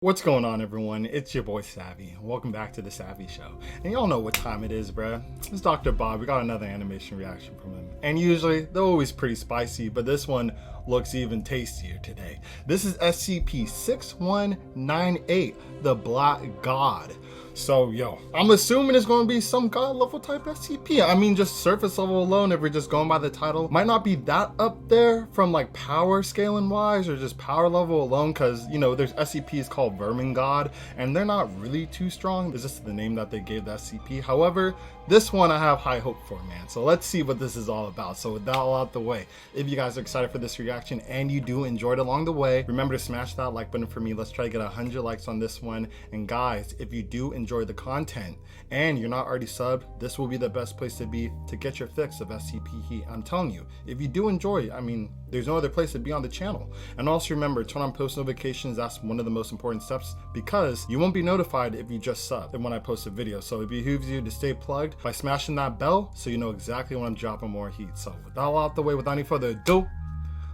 What's going on, everyone? It's your boy Savvy. Welcome back to the Savvy Show. And y'all know what time it is, bruh. It's Dr. Bob. We got another animation reaction from him. And usually, they're always pretty spicy, but this one looks even tastier today. This is SCP-6198, the Black God. So, yo, I'm assuming it's going to be some god level type SCP. I mean, just surface level alone, if we're just going by the title, might not be that up there from like power scaling wise or just power level alone, because, you know, there's SCPs called Vermin God, and they're not really too strong. It's just the name that they gave the SCP. However, this one I have high hope for, man. So let's see what this is all about. So with that all out the way, if you guys are excited for this reaction and you do enjoy it along the way, remember to smash that like button for me. Let's try to get 100 likes on this one. And guys, if you do enjoy the content and you're not already subbed, this will be the best place to be to get your fix of SCP heat. I'm telling you, if you do enjoy, I mean, there's no other place to be on the channel. And also remember, turn on post notifications. That's one of the most important steps, because you won't be notified if you just sub and when I post a video. So it behooves you to stay plugged by smashing that bell so you know exactly when I'm dropping more heat. So with that all out the way, without any further ado,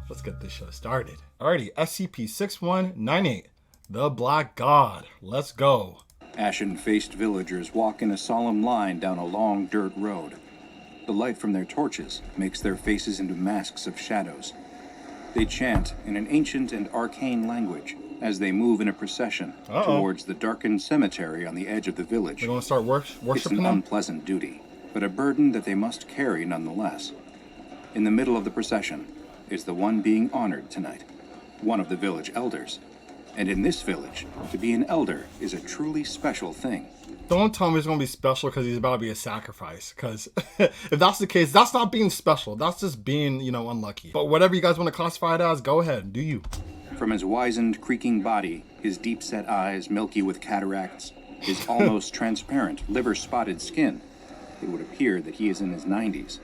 let's get this show started. Alrighty, SCP-6198, the Black God. Let's go. Ashen-faced villagers walk in a solemn line down a long dirt road. The light from their torches makes their faces into masks of shadows. They chant in an ancient and arcane language as they move in a procession towards the darkened cemetery on the edge of the village. They're going to start worshiping It's an unpleasant duty, but a burden that they must carry nonetheless. In the middle of the procession is the one being honored tonight, one of the village elders. And in this village, to be an elder is a truly special thing. Don't tell me it's going to be special because he's about to be a sacrifice. Because if that's the case, that's not being special. That's just being, you know, unlucky. But whatever you guys want to classify it as, go ahead. Do you. From his wizened, creaking body, his deep-set eyes milky with cataracts, his almost transparent, liver-spotted skin, it would appear that he is in his 90s.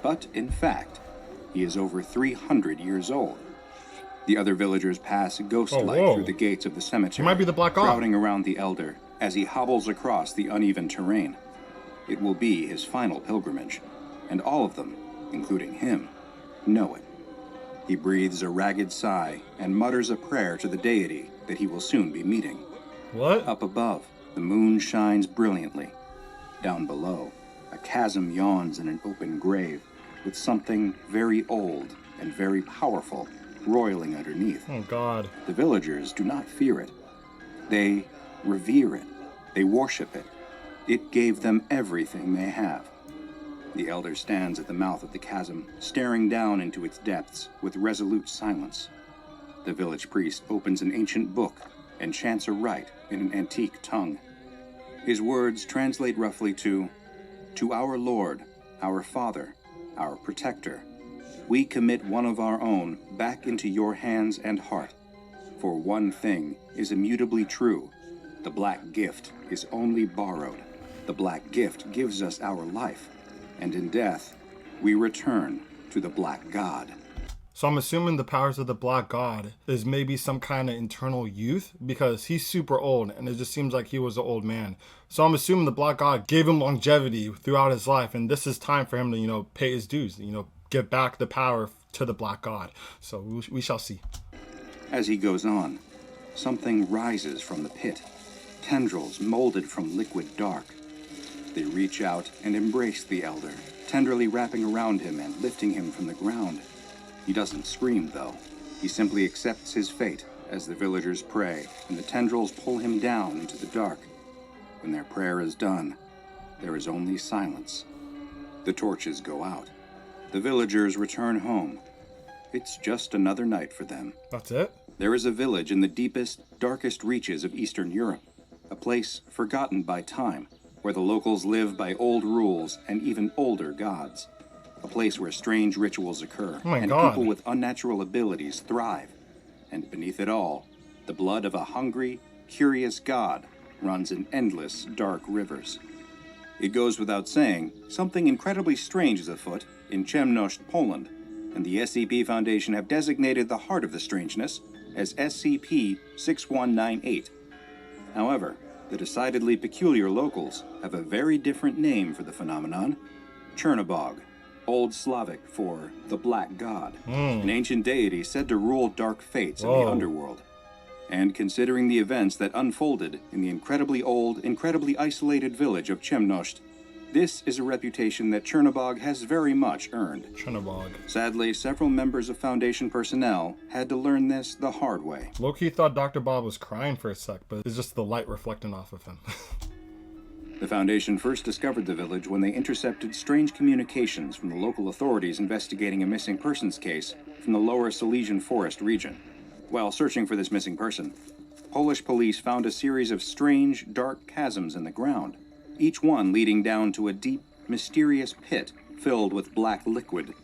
But, in fact, he is over 300 years old. The other villagers pass ghost-like through the gates of the cemetery, he might be the Black God, crowding around the elder as he hobbles across the uneven terrain. It will be his final pilgrimage, and all of them, including him, know it. He breathes a ragged sigh and mutters a prayer to the deity that he will soon be meeting. What? Up above, the moon shines brilliantly. Down below, a chasm yawns in an open grave, with something very old and very powerful roiling underneath. Oh, God. The villagers do not fear it. They revere it. They worship it. It gave them everything they have. The elder stands at the mouth of the chasm, staring down into its depths with resolute silence. The village priest opens an ancient book and chants a rite in an antique tongue. His words translate roughly to our Lord, our Father, our Protector, we commit one of our own back into your hands and heart. For one thing is immutably true. The black gift is only borrowed. The black gift gives us our life. And in death, we return to the Black God. So I'm assuming the powers of the Black God is maybe some kind of internal youth, because he's super old and it just seems like he was an old man. So I'm assuming the Black God gave him longevity throughout his life, and this is time for him to, you know, pay his dues, you know, give back the power to the Black God. So we shall see. As he goes on, something rises from the pit, tendrils molded from liquid dark. They reach out and embrace the elder, tenderly wrapping around him and lifting him from the ground. He doesn't scream, though. He simply accepts his fate as the villagers pray, and the tendrils pull him down into the dark. When their prayer is done, there is only silence. The torches go out. The villagers return home. It's just another night for them. That's it? There is a village in the deepest, darkest reaches of Eastern Europe, a place forgotten by time, where the locals live by old rules and even older gods. A place where strange rituals occur, and people with unnatural abilities thrive. And beneath it all, the blood of a hungry, curious god runs in endless, dark rivers. It goes without saying, something incredibly strange is afoot in Chernobog, Poland, and the SCP Foundation have designated the heart of the strangeness as SCP-6198. However, the decidedly peculiar locals have a very different name for the phenomenon: Chernobog, Old Slavic for the Black God, an ancient deity said to rule dark fates in the underworld. And considering the events that unfolded in the incredibly old, incredibly isolated village of Chemnosht, this is a reputation that Chernobog has very much earned. Chernobog. Sadly, several members of Foundation personnel had to learn this the hard way. Loki thought Dr. Bob was crying for a sec, but it's just the light reflecting off of him. The Foundation first discovered the village when they intercepted strange communications from the local authorities investigating a missing persons case from the lower Silesian forest region. While searching for this missing person, Polish police found a series of strange, dark chasms in the ground, each one leading down to a deep, mysterious pit filled with black liquid.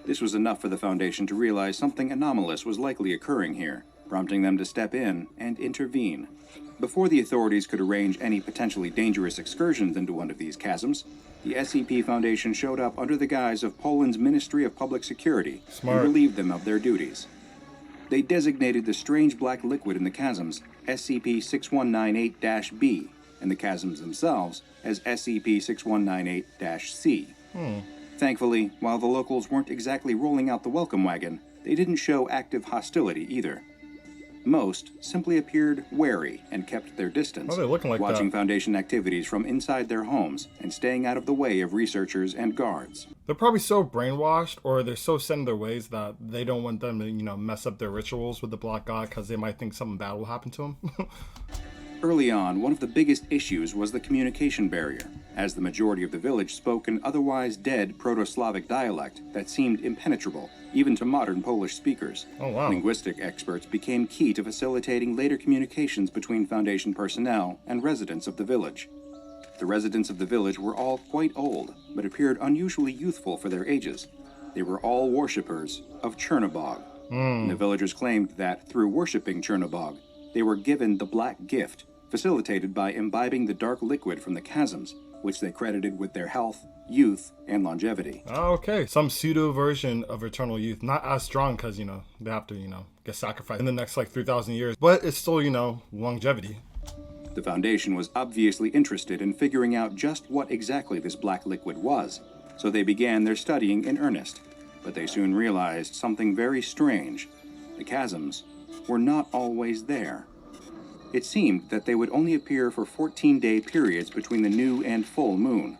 This was enough for the Foundation to realize something anomalous was likely occurring here, prompting them to step in and intervene. Before the authorities could arrange any potentially dangerous excursions into one of these chasms, the SCP Foundation showed up under the guise of Poland's Ministry of Public Security and relieved them of their duties. They designated the strange black liquid in the chasms SCP-6198-B, and the chasms themselves as SCP-6198-C. Thankfully, while the locals weren't exactly rolling out the welcome wagon, they didn't show active hostility either. Most simply appeared wary and kept their distance, watching Foundation activities from inside their homes and staying out of the way of researchers and guards. They're probably so brainwashed, or they're so set in their ways that they don't want them to, mess up their rituals with the Black God because they might think something bad will happen to them. Early on, one of the biggest issues was the communication barrier, as the majority of the village spoke an otherwise dead Proto-Slavic dialect that seemed impenetrable, even to modern Polish speakers. Oh, wow. Linguistic experts became key to facilitating later communications between Foundation personnel and residents of the village. The residents of the village were all quite old, but appeared unusually youthful for their ages. They were all worshippers of Chernobog. And the villagers claimed that through worshipping Chernobog, they were given the Black Gift, facilitated by imbibing the dark liquid from the chasms, which they credited with their health, youth, and longevity. Okay, some pseudo version of eternal youth, not as strong because, they have to, get sacrificed in the next 3,000 years, but it's still, longevity. The Foundation was obviously interested in figuring out just what exactly this black liquid was, so they began their studying in earnest. But they soon realized something very strange. The chasms were not always there. It seemed that they would only appear for 14-day periods between the new and full moon.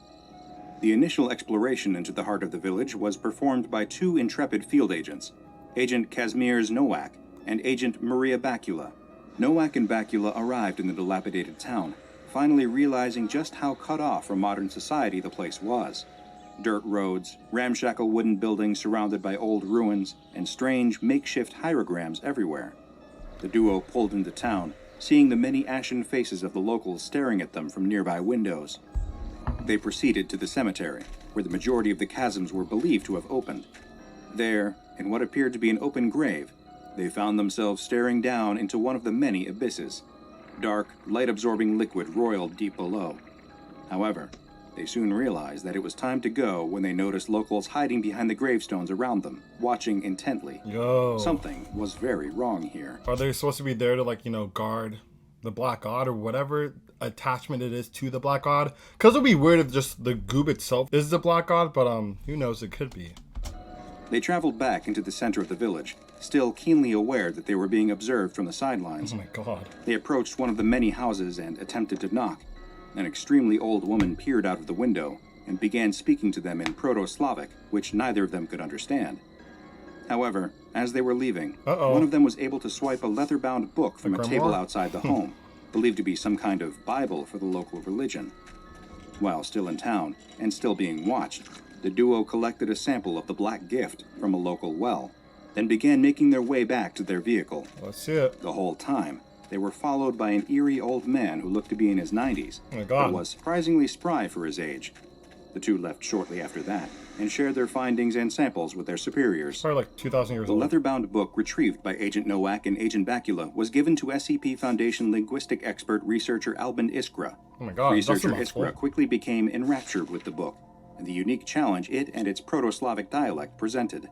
The initial exploration into the heart of the village was performed by two intrepid field agents, Agent Kazimierz Nowak and Agent Maria Bakula. Nowak and Bakula arrived in the dilapidated town, finally realizing just how cut off from modern society the place was. Dirt roads, ramshackle wooden buildings surrounded by old ruins, and strange makeshift hierograms everywhere. The duo pulled into town, seeing the many ashen faces of the locals staring at them from nearby windows. They proceeded to the cemetery, where the majority of the chasms were believed to have opened. There, in what appeared to be an open grave, they found themselves staring down into one of the many abysses. Dark, light-absorbing liquid roiled deep below. However, they soon realized that it was time to go when they noticed locals hiding behind the gravestones around them, watching intently. Something was very wrong here. Are they supposed to be there to, guard the Black God or whatever attachment it is to the Black God? Because it would be weird if just the goob itself is the Black God, but who knows, it could be. They traveled back into the center of the village, still keenly aware that they were being observed from the sidelines. Oh my God. They approached one of the many houses and attempted to knock. An extremely old woman peered out of the window and began speaking to them in Proto-Slavic, which neither of them could understand. However, as they were leaving, one of them was able to swipe a leather-bound book from a table outside the home, believed to be some kind of Bible for the local religion. While still in town, and still being watched, the duo collected a sample of the Black Gift from a local well, then began making their way back to their vehicle. Let's see it. The whole time, they were followed by an eerie old man who looked to be in his 90s, but was surprisingly spry for his age. The two left shortly after that, and shared their findings and samples with their superiors. Probably 2,000 years old. The leather-bound book retrieved by Agent Nowak and Agent Bakula was given to SCP Foundation linguistic expert researcher Albin Iskra. Oh my God, Researcher Iskra quickly became enraptured with the book, and the unique challenge it and its Proto-Slavic dialect presented.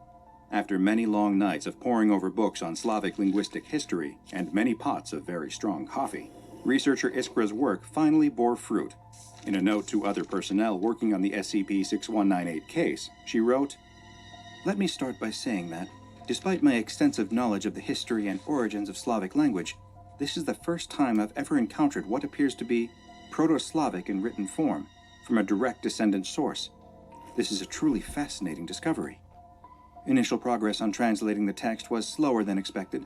After many long nights of poring over books on Slavic linguistic history and many pots of very strong coffee, researcher Iskra's work finally bore fruit. In a note to other personnel working on the SCP-6198 case, she wrote, "Let me start by saying that, despite my extensive knowledge of the history and origins of Slavic language, this is the first time I've ever encountered what appears to be Proto-Slavic in written form from a direct descendant source. This is a truly fascinating discovery. Initial progress on translating the text was slower than expected.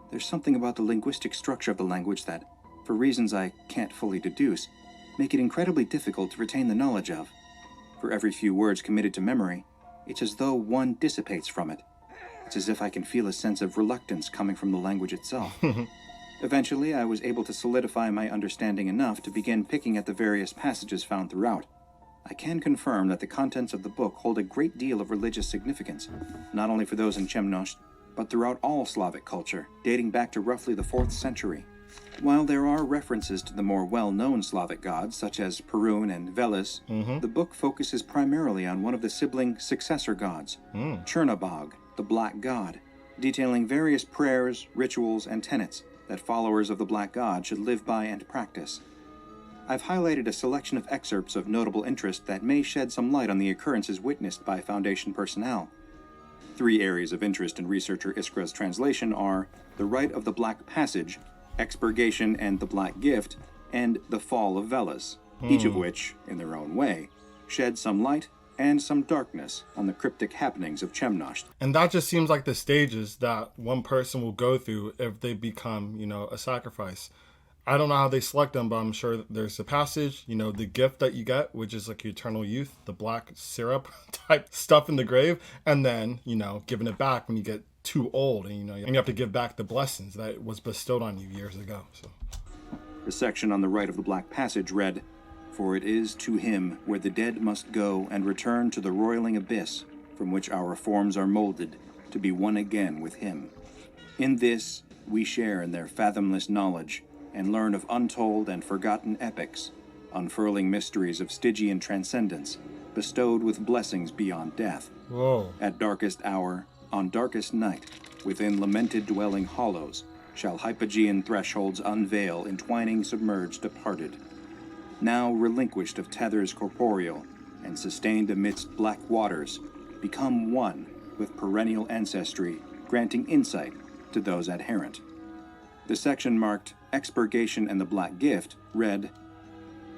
There's something about the linguistic structure of the language that, for reasons I can't fully deduce, make it incredibly difficult to retain the knowledge of. For every few words committed to memory, it's as though one dissipates from it. It's as if I can feel a sense of reluctance coming from the language itself. Eventually, I was able to solidify my understanding enough to begin picking at the various passages found throughout. I can confirm that the contents of the book hold a great deal of religious significance, not only for those in Chemnosht, but throughout all Slavic culture, dating back to roughly the 4th century. While there are references to the more well-known Slavic gods, such as Perun and Veles, the book focuses primarily on one of the sibling successor gods, Chernobog, the Black God, detailing various prayers, rituals, and tenets that followers of the Black God should live by and practice. I've highlighted a selection of excerpts of notable interest that may shed some light on the occurrences witnessed by Foundation personnel. 3 areas of interest in researcher Iskra's translation are the Rite of the Black Passage, Expurgation and the Black Gift, and the Fall of Veles, each of which, in their own way, shed some light and some darkness on the cryptic happenings of Chemnosht. And that just seems like the stages that one person will go through if they become, a sacrifice. I don't know how they select them, but I'm sure there's a passage, the gift that you get, which is like eternal youth, the black syrup type stuff in the grave, and then, giving it back when you get too old, and you have to give back the blessings that was bestowed on you years ago. So the section on the Rite of the Black Passage read, "For it is to him where the dead must go and return to the roiling abyss from which our forms are molded to be one again with him. In this we share in their fathomless knowledge and learn of untold and forgotten epics, unfurling mysteries of Stygian transcendence, bestowed with blessings beyond death. Whoa. At darkest hour, on darkest night, within lamented dwelling hollows, shall Hypogean thresholds unveil entwining submerged departed. Now relinquished of tethers corporeal, and sustained amidst black waters, become one with perennial ancestry, granting insight to those adherent." The section marked Expurgation and the Black Gift read,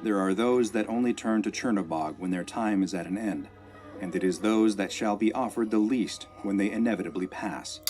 "There are those that only turn to Chernobog when their time is at an end, and it is those that shall be offered the least when they inevitably pass."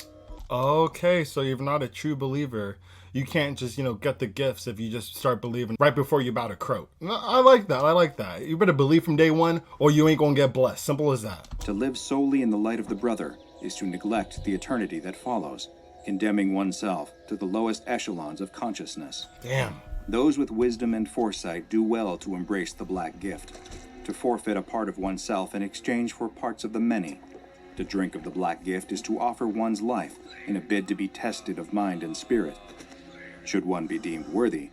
Okay, so you're not a true believer. You can't just, get the gifts if you just start believing right before you're about to croak. I like that. You better believe from day one or you ain't gonna get blessed. Simple as that. To live solely in the light of the brother is to neglect the eternity that follows, condemning oneself to the lowest echelons of consciousness. Damn. Those with wisdom and foresight do well to embrace the Black Gift, to forfeit a part of oneself in exchange for parts of the many. To drink of the Black Gift is to offer one's life in a bid to be tested of mind and spirit. Should one be deemed worthy,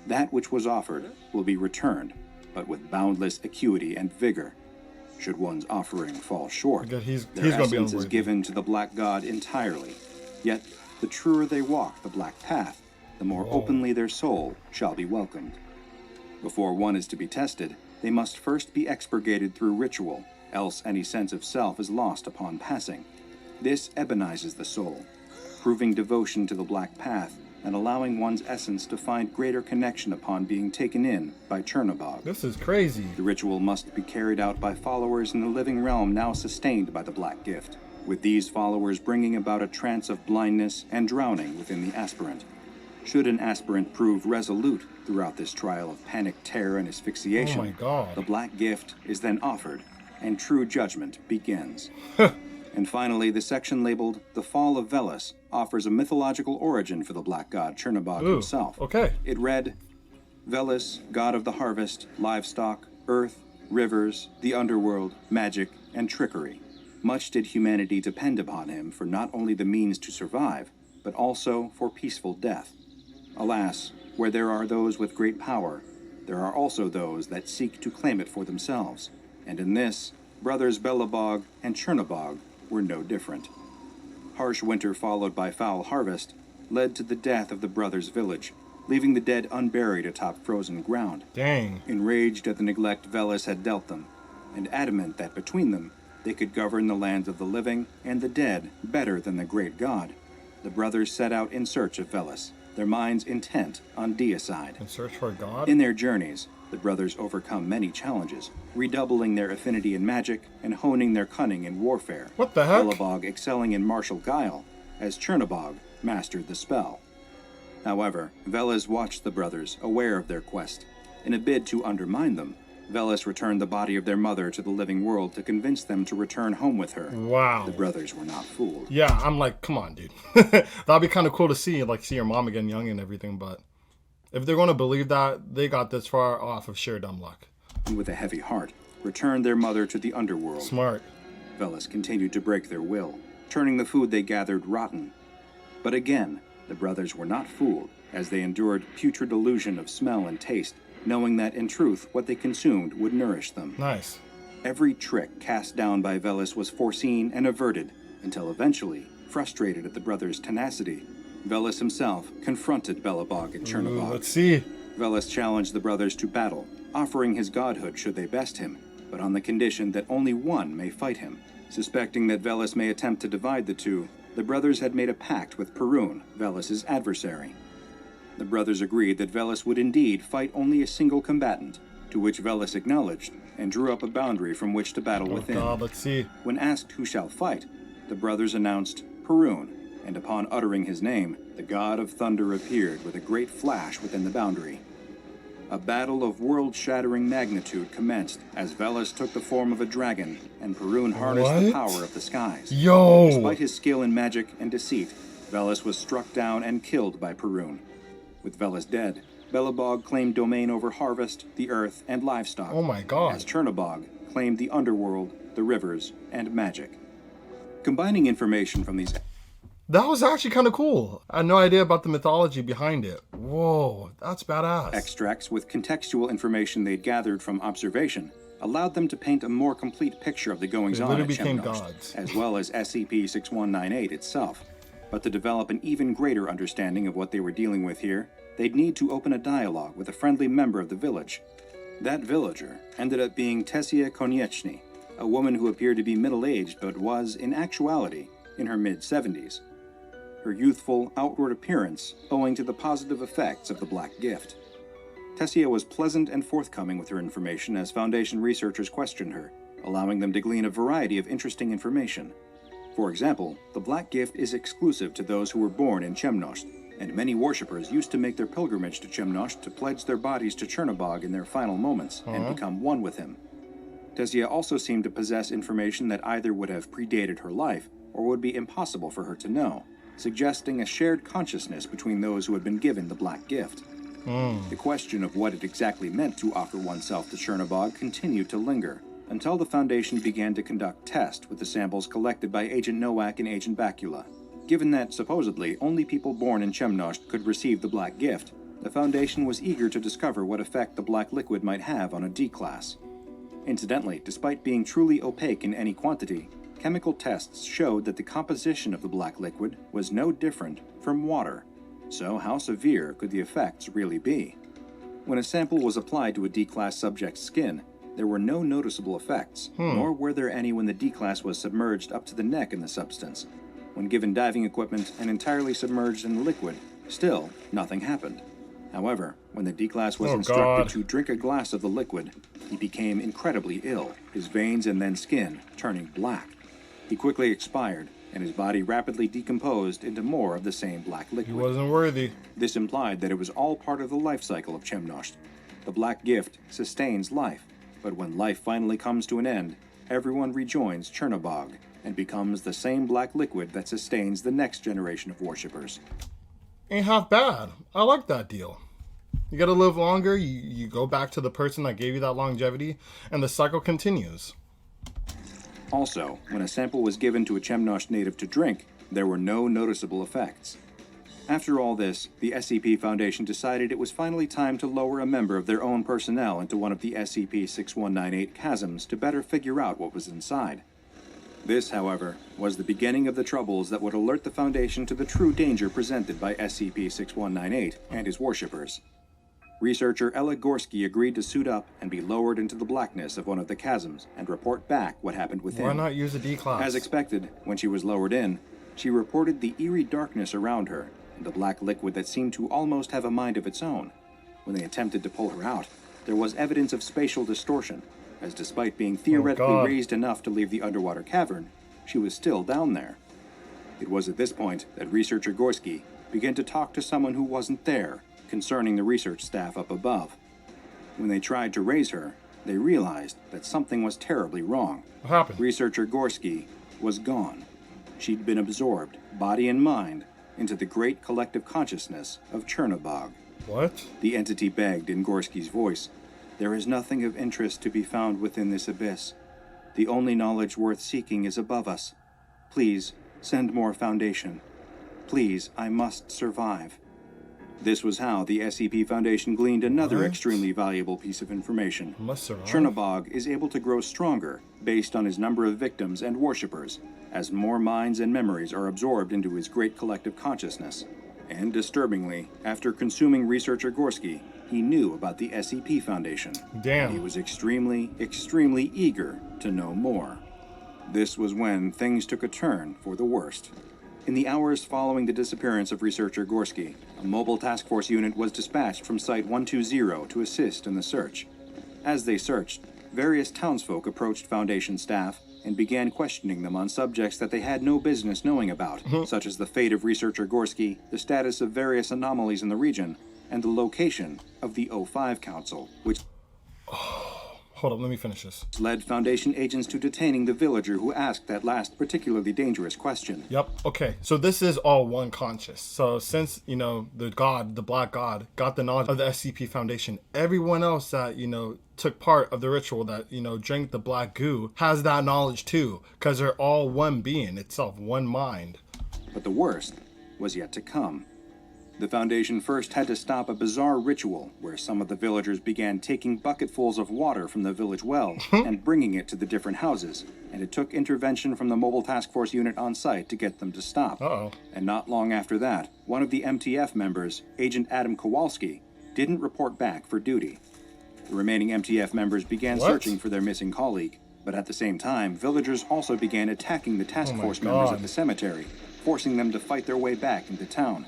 that which was offered will be returned, but with boundless acuity and vigor. Should one's offering fall short, He's their gonna be essence is unworthy. given to the Black God entirely. Yet, the truer they walk the Black Path, the more openly their soul shall be welcomed. Before one is to be tested, they must first be expurgated through ritual, else any sense of self is lost upon passing. This ebonizes the soul, proving devotion to the Black Path and allowing one's essence to find greater connection upon being taken in by Chernobog. This is crazy. The ritual must be carried out by followers in the living realm now sustained by the Black Gift, with these followers bringing about a trance of blindness and drowning within the aspirant. Should an aspirant prove resolute throughout this trial of panic, terror, and asphyxiation, Oh my God. the Black Gift is then offered, and true judgment begins. And finally, the section labeled The Fall of Veles offers a mythological origin for the Black God Chernobog himself. Okay. It read, "Veles, god of the harvest, livestock, earth, rivers, the underworld, magic, and trickery. Much did humanity depend upon him for not only the means to survive, but also for peaceful death. Alas, where there are those with great power, there are also those that seek to claim it for themselves. And in this, brothers Belobog and Chernobog were no different. Harsh winter followed by foul harvest led to the death of the brothers' village, leaving the dead unburied atop frozen ground. Dang. Enraged at the neglect Veles had dealt them, and adamant that between them they could govern the lands of the living and the dead better than the great god, the brothers set out in search of Veles, their minds intent on deicide. And search for God? In their journeys, the brothers overcome many challenges, redoubling their affinity in magic and honing their cunning in warfare. What the heck? Chernobog excelling in martial guile, as Chernobog mastered the spell. However, Veles watched the brothers, aware of their quest. In a bid to undermine them, Veles returned the body of their mother to the living world to convince them to return home with her. Wow. The brothers were not fooled. Yeah, I'm like, come on, dude. That'd be kind of cool to see, like, see your mom again young and everything, but if they're going to believe that, they got this far off of sheer dumb luck. And with a heavy heart, returned their mother to the underworld. Smart. Veles continued to break their will, turning the food they gathered rotten. But again, the brothers were not fooled, as they endured putrid illusion of smell and taste, knowing that in truth what they consumed would nourish them. Nice. Every trick cast down by Veles was foreseen and averted, until eventually, frustrated at the brothers' tenacity, Veles himself confronted Belobog and Chernobog. Let's see. Veles challenged the brothers to battle, offering his godhood should they best him, but on the condition that only one may fight him. Suspecting that Veles may attempt to divide the two, the brothers had made a pact with Perun, Veles' adversary. The brothers agreed that Veles would indeed fight only a single combatant, to which Veles acknowledged and drew up a boundary from which to battle within. God, let's see. When asked who shall fight, the brothers announced Perun, and upon uttering his name, the god of thunder appeared with a great flash within the boundary. A battle of world-shattering magnitude commenced as Veles took the form of a dragon and Perun harnessed the power of the skies. Yo! Despite his skill in magic and deceit, Veles was struck down and killed by Perun. With Veles dead, Belobog claimed domain over harvest, the earth, and livestock. Oh my God. As Chernobog claimed the underworld, the rivers, and magic. Combining information from these... That was actually kind of cool. I had no idea about the mythology behind it. Whoa, that's badass. Extracts with contextual information they'd gathered from observation allowed them to paint a more complete picture of the goings-on at became Chemnosht, gods. as well as SCP-6198 itself. But to develop an even greater understanding of what they were dealing with here, they'd need to open a dialogue with a friendly member of the village. That villager ended up being Tessia Konieczny, a woman who appeared to be middle-aged but was, in actuality, in her mid-70s. Her youthful, outward appearance owing to the positive effects of the Black Gift. Tessia was pleasant and forthcoming with her information as Foundation researchers questioned her, allowing them to glean a variety of interesting information. For example, the Black Gift is exclusive to those who were born in Chemnosht, and many worshippers used to make their pilgrimage to Chemnosht to pledge their bodies to Chernobog in their final moments and become one with him. Tessia also seemed to possess information that either would have predated her life or would be impossible for her to know, suggesting a shared consciousness between those who had been given the Black Gift. The question of what it exactly meant to offer oneself to Chernobog continued to linger, until the Foundation began to conduct tests with the samples collected by Agent Nowak and Agent Bakula. Given that, supposedly, only people born in Chemnosht could receive the Black Gift, the Foundation was eager to discover what effect the Black Liquid might have on a D-Class. Incidentally, despite being truly opaque in any quantity, chemical tests showed that the composition of the Black Liquid was no different from water. So how severe could the effects really be? When a sample was applied to a D-Class subject's skin, there were no noticeable effects, nor were there any when the D-Class was submerged up to the neck in the substance. When given diving equipment and entirely submerged in the liquid, still nothing happened. However, when the D-Class was instructed to drink a glass of the liquid, he became incredibly ill, his veins and then skin turning black. He quickly expired, and his body rapidly decomposed into more of the same black liquid. He wasn't worthy. This implied that it was all part of the life cycle of Chemnosht. The Black Gift sustains life, but when life finally comes to an end, everyone rejoins Chernobog and becomes the same black liquid that sustains the next generation of worshippers. Ain't half bad. I like that deal. You gotta live longer, you go back to the person that gave you that longevity, and the cycle continues. Also, when a sample was given to a Chemnosht native to drink, there were no noticeable effects. After all this, the SCP Foundation decided it was finally time to lower a member of their own personnel into one of the SCP-6198 chasms to better figure out what was inside. This, however, was the beginning of the troubles that would alert the Foundation to the true danger presented by SCP-6198 and his worshippers. Researcher Ella Gorski agreed to suit up and be lowered into the blackness of one of the chasms and report back what happened within. Why not use a D-Class? As expected, when she was lowered in, she reported the eerie darkness around her and a black liquid that seemed to almost have a mind of its own. When they attempted to pull her out, there was evidence of spatial distortion, as despite being theoretically raised enough to leave the underwater cavern, she was still down there. It was at this point that researcher Gorski began to talk to someone who wasn't there concerning the research staff up above. When they tried to raise her, they realized that something was terribly wrong. What happened? Researcher Gorski was gone. She'd been absorbed, body and mind, into the great collective consciousness of Chernobog. What? The entity begged in Gorski's voice. There is nothing of interest to be found within this abyss. The only knowledge worth seeking is above us. Please, send more Foundation. Please, I must survive. This was how the SCP Foundation gleaned another extremely valuable piece of information. Must survive. Chernobog is able to grow stronger based on his number of victims and worshippers, as more minds and memories are absorbed into his great collective consciousness. And disturbingly, after consuming researcher Gorski, he knew about the SCP Foundation. Damn. He was extremely, extremely eager to know more. This was when things took a turn for the worst. In the hours following the disappearance of researcher Gorski, a mobile task force unit was dispatched from Site 120 to assist in the search. As they searched, various townsfolk approached Foundation staff and began questioning them on subjects that they had no business knowing about, such as the fate of researcher Gorski, the status of various anomalies in the region, and the location of the O5 Council, which Hold up, let me finish this. led Foundation agents to detaining the villager who asked that last particularly dangerous question. Yep, okay. So this is all one conscious. So since, the god, the black god, got the knowledge of the SCP Foundation, everyone else that, took part of the ritual that, drank the black goo has that knowledge too. Because they're all one being itself, one mind. But the worst was yet to come. The Foundation first had to stop a bizarre ritual where some of the villagers began taking bucketfuls of water from the village well and bringing it to the different houses, and it took intervention from the mobile task force unit on site to get them to stop. And not long after that, one of the MTF members, Agent Adam Kowalski, didn't report back for duty. The remaining MTF members began searching for their missing colleague, but at the same time, villagers also began attacking the task force members at the cemetery, forcing them to fight their way back into town.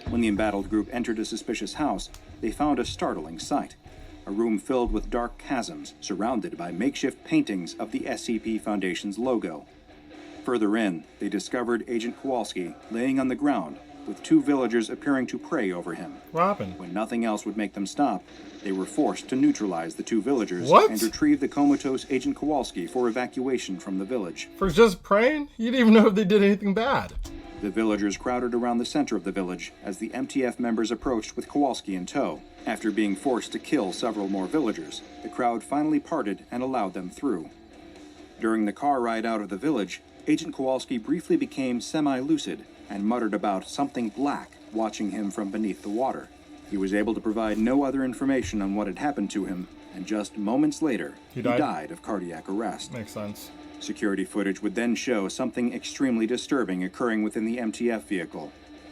When the embattled group entered a suspicious house, they found a startling sight. A room filled with dark chasms, surrounded by makeshift paintings of the SCP Foundation's logo. Further in, they discovered Agent Kowalski laying on the ground, with two villagers appearing to pray over him. What happened? When nothing else would make them stop, they were forced to neutralize the two villagers and retrieve the comatose Agent Kowalski for evacuation from the village. For just praying? You didn't even know if they did anything bad. The villagers crowded around the center of the village as the MTF members approached with Kowalski in tow. After being forced to kill several more villagers, the crowd finally parted and allowed them through. During the car ride out of the village, Agent Kowalski briefly became semi-lucid and muttered about something black watching him from beneath the water. He was able to provide no other information on what had happened to him, and just moments later, he died of cardiac arrest. Makes sense. Security footage would then show something extremely disturbing occurring within the MTF vehicle.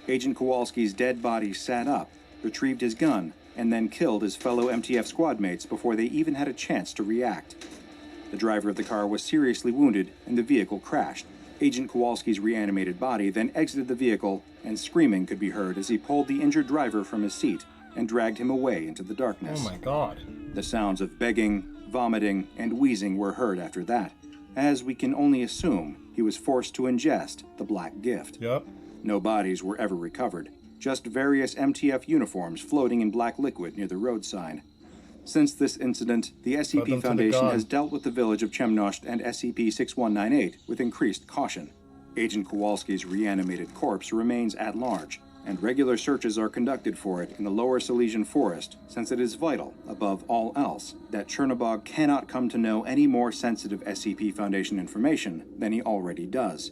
Agent Kowalski's dead body sat up, retrieved his gun, and then killed his fellow MTF squad mates before they even had a chance to react. The driver of the car was seriously wounded, and the vehicle crashed. Agent Kowalski's reanimated body then exited the vehicle, and screaming could be heard as he pulled the injured driver from his seat and dragged him away into the darkness. Oh my god. The sounds of begging, vomiting, and wheezing were heard after that, as we can only assume he was forced to ingest the black gift. Yep. No bodies were ever recovered, just various MTF uniforms floating in black liquid near the road sign. Since this incident, the SCP Foundation has dealt with the village of Chemnosht and SCP-6198 with increased caution. Agent Kowalski's reanimated corpse remains at large, and regular searches are conducted for it in the lower Silesian forest, since it is vital, above all else, that Chernobog cannot come to know any more sensitive SCP Foundation information than he already does.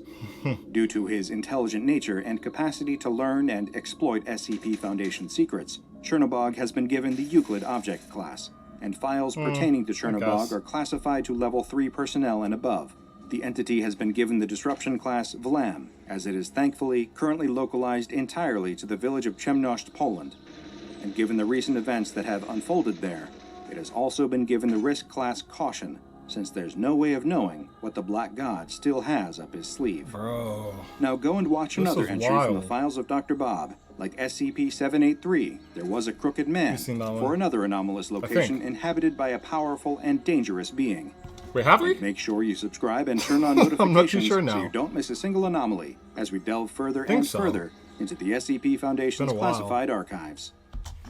Due to his intelligent nature and capacity to learn and exploit SCP Foundation secrets, Chernobog has been given the Euclid Object Class, and files pertaining to Chernobog are classified to Level 3 personnel and above. The entity has been given the Disruption Class Vlam, as it is thankfully currently localized entirely to the village of Chemnosht, Poland. And given the recent events that have unfolded there, it has also been given the Risk Class Caution, since there's no way of knowing what the Black God still has up his sleeve. Bro. Now go and watch another entry from the files of Dr. Bob Like SCP-783, there was a crooked man You've seen that one? for another anomalous location inhabited by a powerful and dangerous being. Wait, have we? Make sure you subscribe and turn on notifications I'm not too sure now. so you don't miss a single anomaly as we delve further Think and so. further into the SCP Foundation's Been a while. classified archives.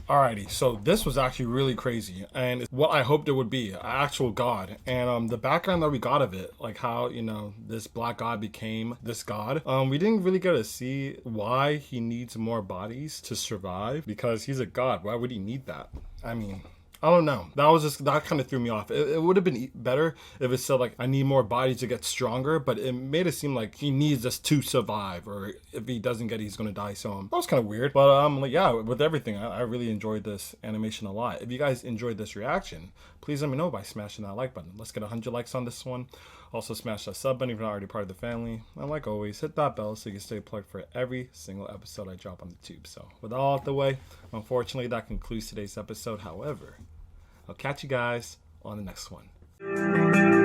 Alrighty, so this was actually really crazy, and it's what I hoped it would be, an actual god. And the background that we got of it, like how, you know, this black god became this god, we didn't really get to see why he needs more bodies to survive, because he's a god. Why would he need that? I mean, I don't know. That kind of threw me off. It would have been better if it said, like, I need more bodies to get stronger, but it made it seem like he needs us to survive, or if he doesn't get it, he's going to die. So that was kind of weird. But like, yeah, with everything, I really enjoyed this animation a lot. If you guys enjoyed this reaction, please let me know by smashing that like button. Let's get 100 likes on this one. Also smash that sub button if you're not already part of the family. And like always, hit that bell so you can stay plugged for every single episode I drop on the tube. So with all out the way, unfortunately, that concludes today's episode. However, I'll catch you guys on the next one.